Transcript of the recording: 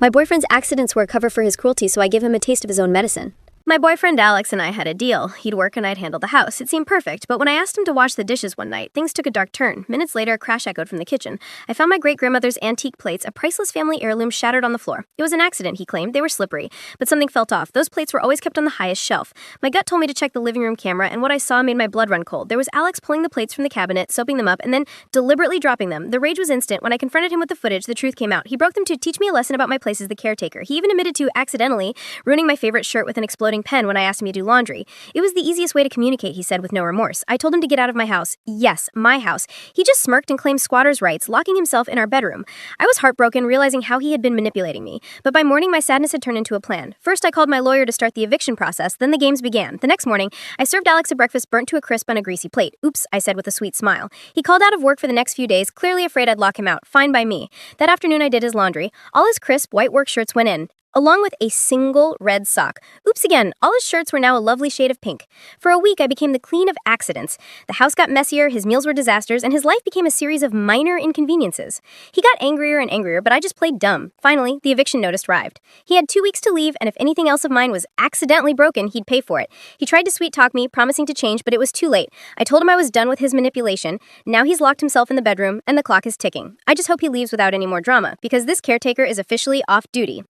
My boyfriend's accidents were a cover for his cruelty, so I give him a taste of his own medicine. My boyfriend Alex and I had a deal. He'd work and I'd handle the house. It seemed perfect, but when I asked him to wash the dishes one night, things took a dark turn. Minutes later, a crash echoed from the kitchen. I found my great-grandmother's antique plates, a priceless family heirloom, shattered on the floor. It was an accident, he claimed. They were slippery, but something felt off. Those plates were always kept on the highest shelf. My gut told me to check the living room camera, and what I saw made my blood run cold. There was Alex pulling the plates from the cabinet, soaping them up, and then deliberately dropping them. The rage was instant. When I confronted him with the footage, the truth came out. He broke them to teach me a lesson about my place as the caretaker. He even admitted to accidentally ruining my favorite shirt with an exploding pen when I asked him to do laundry. It was the easiest way to communicate, he said with no remorse. I told him to get out of my house. Yes, my house. He just smirked and claimed squatter's rights, locking himself in our bedroom. I was heartbroken, realizing how he had been manipulating me. But by morning, my sadness had turned into a plan. First, I called my lawyer to start the eviction process, then the games began. The next morning, I served Alex a breakfast burnt to a crisp on a greasy plate. Oops, I said with a sweet smile. He called out of work for the next few days, clearly afraid I'd lock him out. Fine by me. That afternoon, I did his laundry. All his crisp, white work shirts went in, along with a single red sock. Oops again, all his shirts were now a lovely shade of pink. For a week, I became the queen of accidents. The house got messier, his meals were disasters, and his life became a series of minor inconveniences. He got angrier and angrier, but I just played dumb. Finally, the eviction notice arrived. He had 2 weeks to leave, and if anything else of mine was accidentally broken, he'd pay for it. He tried to sweet-talk me, promising to change, but it was too late. I told him I was done with his manipulation. Now he's locked himself in the bedroom, and the clock is ticking. I just hope he leaves without any more drama, because this caretaker is officially off duty.